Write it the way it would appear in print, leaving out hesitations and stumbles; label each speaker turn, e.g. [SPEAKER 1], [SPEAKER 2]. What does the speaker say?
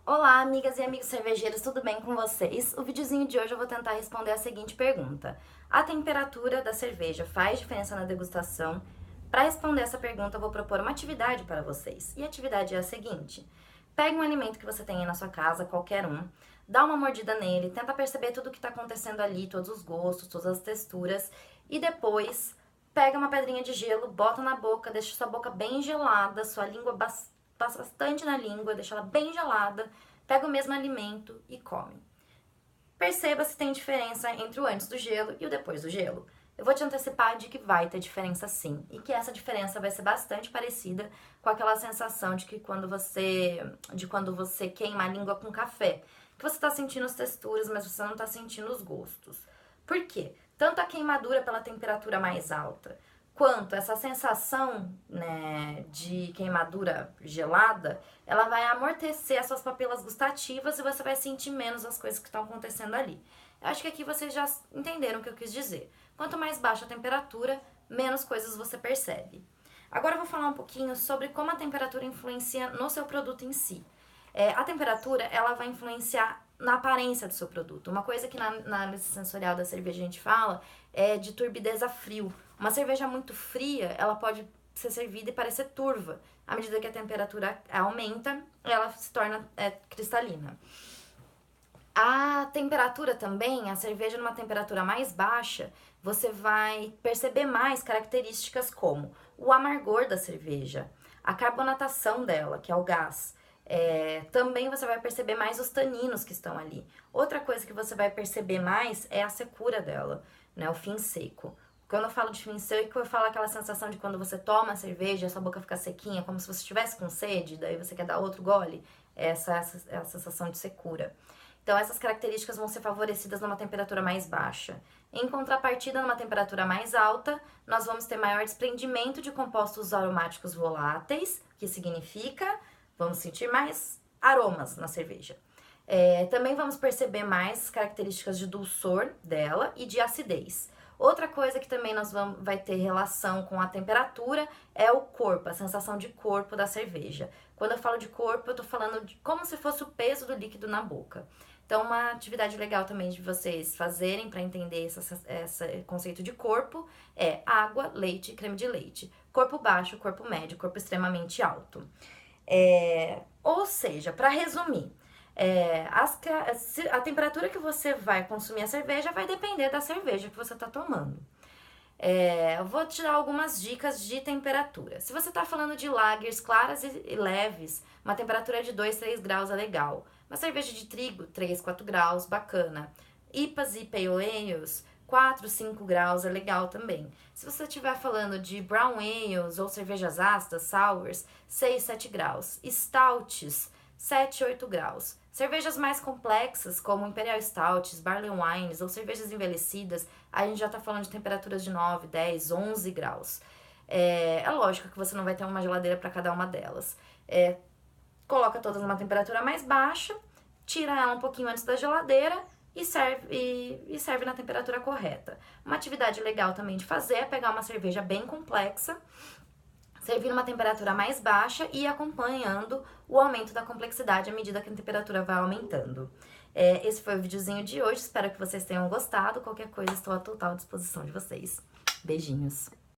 [SPEAKER 1] Olá, amigas e amigos cervejeiros, tudo bem com vocês? O videozinho de hoje eu vou tentar responder a seguinte pergunta: a temperatura da cerveja faz diferença na degustação? Para responder essa pergunta, eu vou propor uma atividade para vocês. E a atividade é a seguinte: pegue um alimento que você tem aí na sua casa, qualquer um, dá uma mordida nele, tenta perceber tudo o que está acontecendo ali, todos os gostos, todas as texturas, e depois pega uma pedrinha de gelo, bota na boca, deixa sua boca bem gelada, sua língua passa bastante na língua, deixa ela bem gelada, pega o mesmo alimento e come. Perceba se tem diferença entre o antes do gelo e o depois do gelo. Eu vou te antecipar de que vai ter diferença sim, e que essa diferença vai ser bastante parecida com aquela sensação de quando você queima a língua com café, que você está sentindo as texturas, mas você não está sentindo os gostos. Por quê? Tanto a queimadura pela temperatura mais alta, quanto essa sensação, né, de queimadura gelada, ela vai amortecer as suas papilas gustativas e você vai sentir menos as coisas que estão acontecendo ali. Eu acho que aqui vocês já entenderam o que eu quis dizer. Quanto mais baixa a temperatura, menos coisas você percebe. Agora eu vou falar um pouquinho sobre como a temperatura influencia no seu produto em si. A temperatura, ela vai influenciar na aparência do seu produto. Uma coisa que na análise sensorial da cerveja a gente fala é de turbidez a frio. Uma cerveja muito fria, ela pode ser servida e parecer turva. À medida que a temperatura aumenta, ela se torna cristalina. A temperatura também, a cerveja numa temperatura mais baixa, você vai perceber mais características como o amargor da cerveja, a carbonatação dela, que é o gás. Também você vai perceber mais os taninos que estão ali. Outra coisa que você vai perceber mais é a secura dela, né? O fim seco. Quando eu falo de fim seco, eu falo aquela sensação de quando você toma a cerveja, a sua boca fica sequinha, como se você estivesse com sede, daí você quer dar outro gole. Essa é a sensação de secura. Então, essas características vão ser favorecidas numa temperatura mais baixa. Em contrapartida, numa temperatura mais alta, nós vamos ter maior desprendimento de compostos aromáticos voláteis, que significa vamos sentir mais aromas na cerveja. Também vamos perceber mais características de dulçor dela e de acidez. Outra coisa que também vai ter relação com a temperatura é o corpo, a sensação de corpo da cerveja. Quando eu falo de corpo, eu tô falando de como se fosse o peso do líquido na boca. Então, uma atividade legal também de vocês fazerem para entender esse conceito de corpo é água, leite e creme de leite. Corpo baixo, corpo médio, corpo extremamente alto. Ou seja, para resumir, a temperatura que você vai consumir a cerveja vai depender da cerveja que você está tomando. Eu vou te dar algumas dicas de temperatura. Se você está falando de lagers claras e leves, uma temperatura de 2, 3 graus é legal. Uma cerveja de trigo, 3, 4 graus, bacana. IPAs e Pale Ales, 4, 5 graus é legal também. Se você estiver falando de brown ales ou cervejas ácidas, sours, 6, 7 graus. Stouts, 7, 8 graus. Cervejas mais complexas, como Imperial Stouts, Barley Wines ou cervejas envelhecidas, a gente já está falando de temperaturas de 9, 10, 11 graus. É lógico que você não vai ter uma geladeira para cada uma delas. Coloca todas numa temperatura mais baixa, tira ela um pouquinho antes da geladeira e serve na temperatura correta. Uma atividade legal também de fazer é pegar uma cerveja bem complexa, servir numa temperatura mais baixa e ir acompanhando o aumento da complexidade à medida que a temperatura vai aumentando. Esse foi o videozinho de hoje, espero que vocês tenham gostado. Qualquer coisa, estou à total disposição de vocês. Beijinhos!